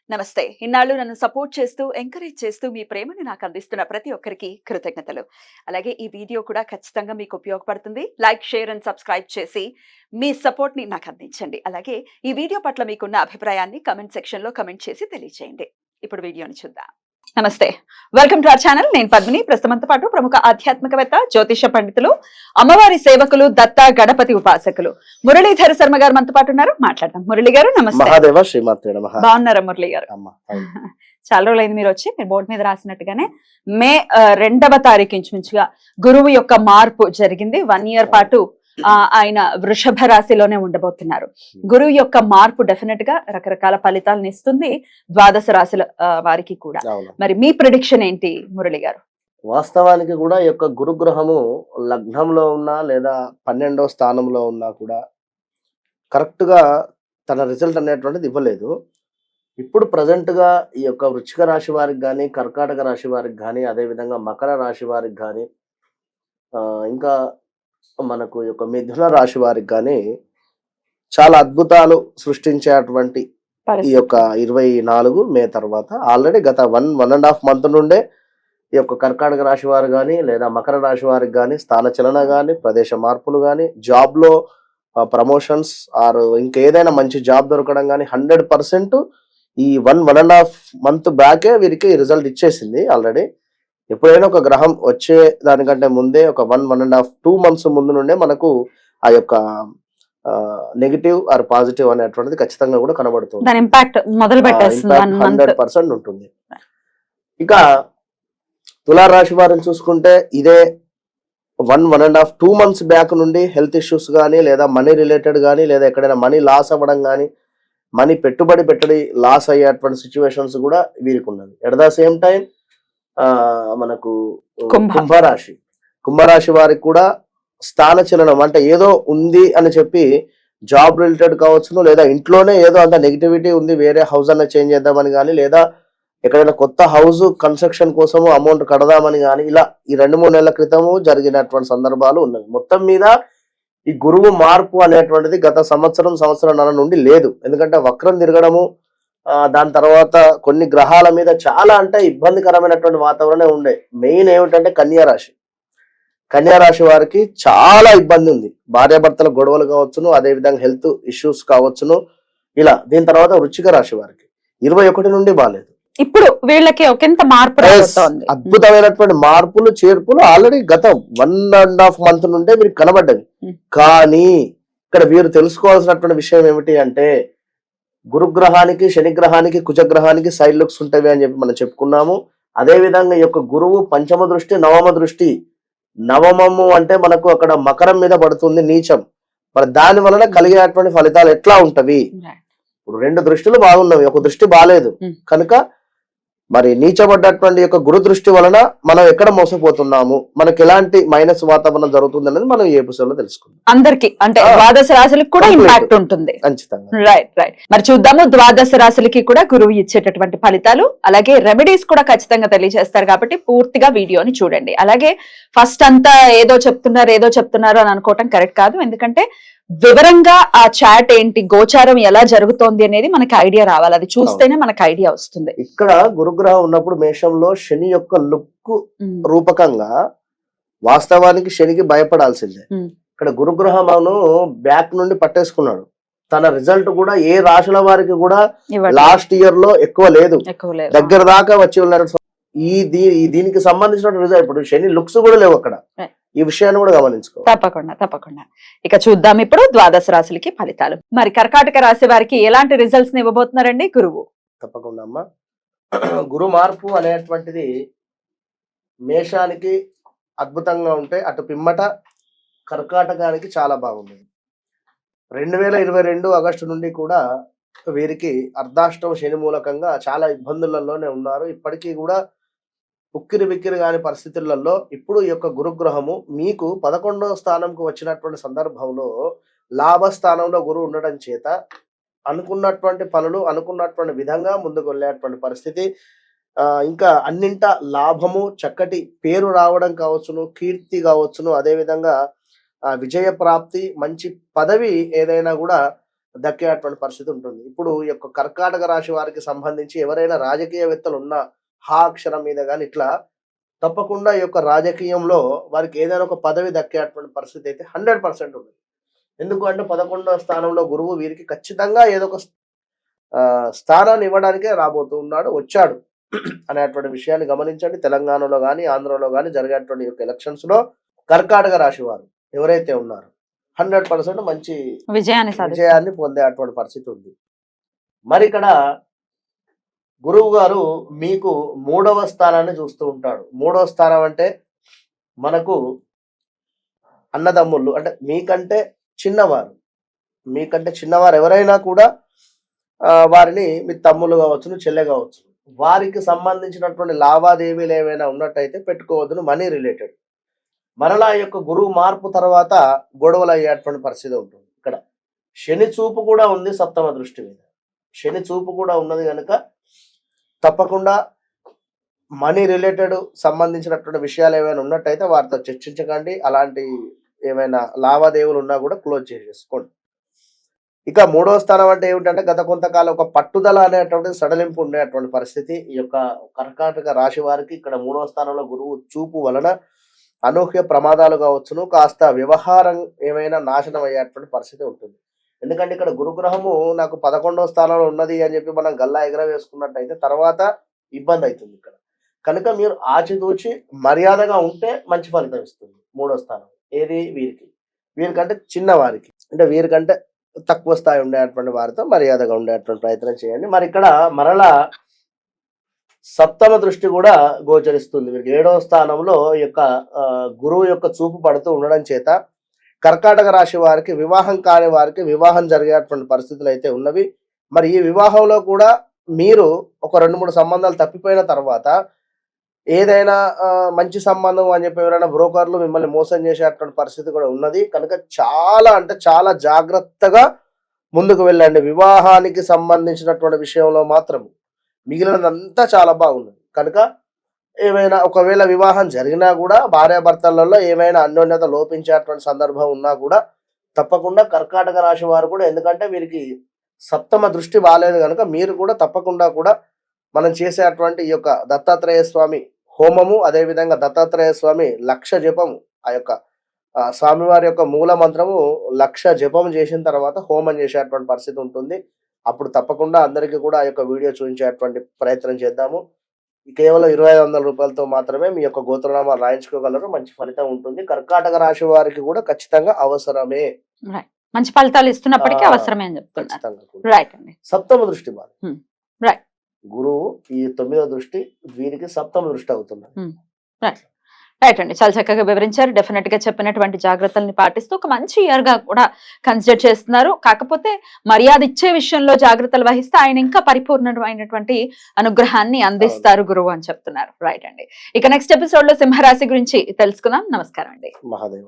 నమస్తే. ఇన్నాళ్ళు నన్ను సపోర్ట్ చేస్తూ, ఎంకరేజ్ చేస్తూ మీ ప్రేమని నాకు అందిస్తున్న ప్రతి ఒక్కరికి కృతజ్ఞతలు. అలాగే ఈ వీడియో కూడా ఖచ్చితంగా మీకు ఉపయోగపడుతుంది. లైక్, షేర్ అండ్ సబ్స్క్రైబ్ చేసి మీ సపోర్ట్‌ని నాకు అందించండి. అలాగే ఈ వీడియో పట్ల మీకున్న అభిప్రాయాన్ని కామెంట్ సెక్షన్‌లో కామెంట్ చేసి తెలియజేయండి. ఇప్పుడు వీడియోని చూద్దాం. నమస్తే. Welcome to our channel. నేను పద్మిని. ప్రస్తుతంతో పాటు ప్రముఖ ఆధ్యాత్మికవేత్త, జ్యోతిష పండితులు, అమ్మవారి సేవకులు, దత్త గణపతి ఉపాసకులు మురళీధర శర్మ గారు మనతో పాటు ఉన్నారు. మాట్లాడదాం. మురళి గారు నమస్తే. మహాదేవ శ్రీమాత్రే నమః. బాగున్నారా మురళి గారు? చాలా రోజులైంది మీరు వచ్చి. మీరు బోర్డు మీద రాసినట్టుగానే మే 2వ తారీఖు ఇంచుమించుగా గురువు యొక్క మార్పు జరిగింది. 1 ఇయర్ పాటు ఆయన వృషభ రాశిలోనే ఉండబోతున్నారు. గురువు యొక్క మార్పు డెఫినెట్ గా రకరకాల ఫలితాలను ఇస్తుంది ద్వాదశ రాశుల వారికి కూడా. మరి మీ ప్రిడిక్షన్ ఏంటి మురళి గారు? వాస్తవానికి కూడా ఈ యొక్క గురుగ్రహము లగ్నంలో ఉన్నా లేదా 12వ స్థానంలో ఉన్నా కూడా కరెక్ట్ గా తన రిజల్ట్ అనేటువంటిది ఇవ్వలేదు. ఇప్పుడు ప్రజెంట్ గా ఈ యొక్క వృశ్చిక రాశి వారికి కానీ, కర్కాటక రాశి వారికి కానీ, అదే విధంగా మకర రాశి వారికి కానీ, ఇంకా మనకు ఈ యొక్క మిథున రాశి వారికి కానీ చాలా అద్భుతాలు సృష్టించేటువంటి ఈ యొక్క 24 మే తర్వాత ఆల్రెడీ గత 1.5 మంత్ నుండే ఈ యొక్క కర్కాటక రాశి వారు కానీ లేదా మకర రాశి వారికి కానీ స్థానచలన కానీ, ప్రదేశ మార్పులు కానీ, జాబ్ లో ప్రమోషన్స్ ఆర్ ఇంకేదైనా మంచి జాబ్ దొరకడం కానీ 100% ఈ 1.5 మంత్ బ్యాకే వీరికి రిజల్ట్ ఇచ్చేసింది ఆల్రెడీ. ఎప్పుడైనా ఒక గ్రహం వచ్చే దానికంటే ముందే ఒక 1.5 2 మంత్స్ ముందు నుండే మనకు ఆ యొక్క నెగిటివ్ ఆర్ పాజిటివ్ అనేటువంటిది ఖచ్చితంగా కూడా కనబడుతుంది. దాని ఇంపాక్ట్ మొదలు పెట్టేస్తుంది. 100% ఉంటుంది. ఇక తులారాశి వారిని చూసుకుంటే ఇదే 1.5 2 మంత్స్ బ్యాక్ నుండి హెల్త్ ఇష్యూస్ కానీ లేదా మనీ రిలేటెడ్ కానీ లేదా ఎక్కడైనా మనీ లాస్ అవ్వడం కానీ, మనీ పెట్టుబడి లాస్ అయ్యేటువంటి సిచ్యువేషన్స్ కూడా వీరికి ఉన్నది. ఎట్ ద సేమ్ టైం మనకు కుంభరాశి వారికి కూడా స్థానచలనం అంటే ఏదో ఉంది అని చెప్పి జాబ్ రిలేటెడ్ కావచ్చును, లేదా ఇంట్లోనే ఏదో అంత నెగిటివిటీ ఉంది, వేరే హౌస్ అన్న చేంజ్ చేద్దామని కానీ, లేదా ఎక్కడైనా కొత్త హౌస్ కన్స్ట్రక్షన్ కోసము అమౌంట్ కడదామని కానీ, ఇలా ఈ 2-3 నెలల క్రితము జరిగినటువంటి సందర్భాలు ఉన్నాయి. మొత్తం మీద ఈ గురువు మార్పు అనేటువంటిది గత సంవత్సరంన్నర నుండి లేదు. ఎందుకంటే వక్రం తిరగడము, దాని తర్వాత కొన్ని గ్రహాల మీద చాలా అంటే ఇబ్బందికరమైనటువంటి వాతావరణం ఉండే. మెయిన్ ఏమిటంటే కన్యారాశి వారికి చాలా ఇబ్బంది ఉంది. భార్యాభర్తల గొడవలు కావచ్చును, అదే విధంగా హెల్త్ ఇష్యూస్ కావచ్చును, ఇలా. దీని తర్వాత వృశ్చిక రాశి వారికి 21 నుండి బాలేదు. ఇప్పుడు వీళ్ళకి ఒకంత మార్పు రాబోతోంది. అద్భుతమైనటువంటి మార్పులు చేర్పులు ఆల్రెడీ గత 1.5 మంత్ నుండే వీరికి కనబడ్డది. కానీ ఇక్కడ వీరు తెలుసుకోవాల్సినటువంటి విషయం ఏమిటి అంటే, గురుగ్రహానికి, శనిగ్రహానికి, కుజగ్రహానికి సైడ్ లుక్స్ ఉంటాయి అని చెప్పి మనం చెప్పుకున్నాము. అదే విధంగా ఈ యొక్క గురువు పంచమ దృష్టి, నవమ దృష్టి. నవమము అంటే మనకు అక్కడ మకరం మీద పడుతుంది, నీచం. మరి దాని వలన కలిగేటువంటి ఫలితాలు ఎట్లా ఉంటవి? ఇప్పుడు 2 దృష్టిలు బాగున్నవి, ఒక దృష్టి బాలేదు. కనుక మరి నీచబడ్డటువంటి యొక్క గురు దృష్టి వలన మనం ఎక్కడ మోసపోతున్నాము, మనకి ఎలాంటి మైనస్ వాతావరణం జరుగుతుంది అనేది మనం ఈ ఎపిసోడ్ లో తెలుసుకుందాం. అందరికి అంటే ద్వాదశ రాశులకు కూడా ఇంపాక్ట్ ఉంటుంది. ఖచ్చితంగా. రైట్. మరి చూద్దాము ద్వాదశ రాశులకి కూడా గురువు ఇచ్చేటటువంటి ఫలితాలు, అలాగే రెమెడీస్ కూడా ఖచ్చితంగా తెలియజేస్తారు. కాబట్టి పూర్తిగా వీడియోని చూడండి. అలాగే ఫస్ట్ అంతా ఏదో చెప్తున్నారు అని అనుకోవటం కరెక్ట్ కాదు. ఎందుకంటే వివరంగా ఆ చాట్ ఏంటి, గోచారం ఎలా జరుగుతోంది అనేది మనకి ఐడియా రావాలి. అది చూస్తేనే మనకి ఐడియా వస్తుంది. ఇక్కడ గురుగ్రహం ఉన్నప్పుడు మేషంలో శని యొక్క లుక్ రూపకంగా వాస్తవానికి శనికి భయపడాల్సిందే. ఇక్కడ గురుగ్రహమును బ్యాక్ నుండి పట్టేసుకున్నాడు. తన రిజల్ట్ కూడా ఏ రాశుల వారికి కూడా లాస్ట్ ఇయర్ లో ఎక్కువ లేదు, దగ్గర దాకా వచ్చి ఉన్నారు. దీనికి సంబంధించిన రిజల్ట్ ఇప్పుడు శని లుక్స్ కూడా లేవు అక్కడ. ఈ విషయాన్ని కూడా గమనించుకో. తప్పకుండా. ఇక చూద్దాం ఇప్పుడు ద్వాదశ రాశులకి ఫలితాలు. మరి కర్కాటక రాశి వారికి ఎలాంటి రిజల్ట్స్ ఇవ్వబోతున్నారండి గురువు? తప్పకుండా అమ్మా. గురు మార్పు అనేటువంటిది మేషానికి అద్భుతంగా ఉంటే, అటు పిమ్మట కర్కాటకానికి చాలా బాగుంది. 2022 ఆగస్టు నుండి కూడా వీరికి అర్ధాష్టమ శని మూలకంగా చాలా ఇబ్బందులలోనే ఉన్నారు. ఇప్పటికీ కూడా ఉక్కిరి బిక్కిరి కాని పరిస్థితులలో ఇప్పుడు ఈ యొక్క గురుగ్రహము మీకు 11వ స్థానంకు వచ్చినటువంటి సందర్భంలో లాభస్థానంలో గురువు ఉండడం చేత అనుకున్నటువంటి పనులు అనుకున్నటువంటి విధంగా ముందుకు వెళ్ళేటువంటి పరిస్థితి, ఇంకా అన్నింట లాభము, చక్కటి పేరు రావడం కావచ్చును, కీర్తి కావచ్చును, అదే విధంగా విజయ ప్రాప్తి, మంచి పదవి ఏదైనా కూడా దక్కేటువంటి పరిస్థితి ఉంటుంది. ఇప్పుడు ఈ యొక్క కర్కాటక రాశి వారికి సంబంధించి ఎవరైనా రాజకీయవేత్తలు ఉన్న హా అక్షరం మీద కానీ ఇట్లా తప్పకుండా ఈ యొక్క రాజకీయంలో వారికి ఏదైనా ఒక పదవి దక్కేటువంటి పరిస్థితి అయితే 100% ఉంది. ఎందుకు అంటే 11వ స్థానంలో గురువు వీరికి ఖచ్చితంగా ఏదో ఒక స్థానాన్ని ఇవ్వడానికే రాబోతూ ఉన్నాడు, వచ్చాడు అనేటువంటి విషయాన్ని గమనించండి. తెలంగాణలో కానీ ఆంధ్రలో కానీ జరిగేటువంటి యొక్క ఎలక్షన్స్ లో కర్కాటక రాశి వారు ఎవరైతే ఉన్నారో 100% మంచి విజయాన్ని పొందేటువంటి పరిస్థితి ఉంది. మరి ఇక్కడ గురువు గారు మీకు 3వ స్థానాన్ని చూస్తూ ఉంటాడు. 3వ స్థానం అంటే మనకు అన్నదమ్ముళ్ళు, అంటే మీకంటే చిన్నవారు ఎవరైనా కూడా వారిని మీ తమ్ముళ్ళు కావచ్చు, చెల్లె కావచ్చు, వారికి సంబంధించినటువంటి లావాదేవీలు ఏమైనా ఉన్నట్టయితే పెట్టుకోవద్దును, మనీ రిలేటెడ్. మరలా యొక్క గురువు మార్పు తర్వాత గొడవలు అయ్యేటువంటి పరిస్థితి ఉంటుంది. ఇక్కడ శని చూపు కూడా ఉంది, 7వ దృష్టి మీద శని చూపు కూడా ఉన్నది కనుక తప్పకుండా మనీ రిలేటెడ్ సంబంధించినటువంటి విషయాలు ఏమైనా ఉన్నట్టయితే వారితో చర్చించకండి. అలాంటి ఏమైనా లావాదేవీలు ఉన్నా కూడా క్లోజ్ చేసేసుకోండి. ఇక 3వ స్థానం అంటే ఏమిటంటే గత కొంతకాలం ఒక పట్టుదల అనేటువంటి సడలింపు ఉండేటువంటి పరిస్థితి ఈ యొక్క కర్కాటక రాశి వారికి. ఇక్కడ 3వ స్థానంలో గురువు చూపు వలన అనూహ్య ప్రమాదాలు కావచ్చును, కాస్త వ్యవహారం ఏమైనా నాశనం అయ్యేటువంటి పరిస్థితి ఉంటుంది. ఎందుకంటే ఇక్కడ గురుగ్రహము నాకు 11వ స్థానంలో ఉన్నది అని చెప్పి మనం గల్లా ఎగర వేసుకున్నట్టయితే తర్వాత ఇబ్బంది అవుతుంది ఇక్కడ. కనుక మీరు ఆచితూచి మర్యాదగా ఉంటే మంచి ఫలితం ఇస్తుంది 3వ స్థానం. ఏది వీరికంటే చిన్నవారికి, అంటే వీరికంటే తక్కువ స్థాయి ఉండేటువంటి వారితో మర్యాదగా ఉండేటువంటి ప్రయత్నం చేయండి. మరి ఇక్కడ మరలా 7వ దృష్టి కూడా గోచరిస్తుంది. మీకు 7వ స్థానంలో యొక్క గురువు యొక్క చూపు పడుతూ ఉండడం చేత కర్కాటక రాశి వారికి, వివాహం కాని వారికి వివాహం జరిగేటువంటి పరిస్థితులు అయితే ఉన్నవి. మరి ఈ వివాహంలో కూడా మీరు ఒక 2-3 సంబంధాలు తప్పిపోయిన తర్వాత ఏదైనా మంచి సంబంధం అని చెప్పి ఎవరైనా బ్రోకర్లు మిమ్మల్ని మోసం చేసేటువంటి పరిస్థితి కూడా ఉన్నది. కనుక చాలా అంటే చాలా జాగ్రత్తగా ముందుకు వెళ్ళండి. వివాహానికి సంబంధించినటువంటి విషయంలో మాత్రం మిగిలినదంతా చాలా బాగున్నది. కనుక ఏమైనా ఒకవేళ వివాహం జరిగినా కూడా భార్యాభర్తలలో ఏమైనా అన్యోన్యత లోపించేటువంటి సందర్భం ఉన్నా కూడా తప్పకుండా కర్కాటక రాశి వారు కూడా, ఎందుకంటే వీరికి 7వ దృష్టి బాలేదు కనుక మీరు కూడా తప్పకుండా కూడా మనం చేసేటువంటి ఈ యొక్క దత్తాత్రేయ స్వామి హోమము, అదేవిధంగా దత్తాత్రేయ స్వామి 1,00,000 జపము, ఆ యొక్క స్వామివారి యొక్క మూల మంత్రము 1,00,000 జపం చేసిన తర్వాత హోమం చేసేటువంటి పరిస్థితి ఉంటుంది. అప్పుడు తప్పకుండా అందరికీ కూడా ఆ యొక్క వీడియో చూపించేటువంటి ప్రయత్నం చేద్దాము. కేవలం 2,500 రూపాయలతో మాత్రమే మీ యొక్క గోత్రనామాలు రాయించుకోగలరు. మంచి ఫలితం ఉంటుంది. కర్కాటక రాశి వారికి కూడా ఖచ్చితంగా అవసరమే, మంచి ఫలితాలు ఇస్తున్నప్పటికీ అవసరమే అని చెప్తున్నారు. రైట్ అండి. 7వ దృష్టి బాగా రైట్. గురువు ఈ 9వ దృష్టి వీరికి 7వ దృష్టి అవుతుంది. రైట్ అండి, చాలా చక్కగా వివరించారు. డెఫినెట్ గా చెప్పినటువంటి జాగ్రత్తల్ని పాటిస్తూ ఒక మంచి ఇయర్ గా కూడా కన్సిడర్ చేస్తున్నారు. కాకపోతే మర్యాద ఇచ్చే విషయంలో జాగ్రత్తలు వహిస్తే ఆయన ఇంకా పరిపూర్ణమైనటువంటి అనుగ్రహాన్ని అందిస్తారు గురువు అని చెప్తున్నారు. రైట్ అండి. ఇక నెక్స్ట్ ఎపిసోడ్ లో సింహరాశి గురించి తెలుసుకుందాం. నమస్కారం అండి. మహాదేవ.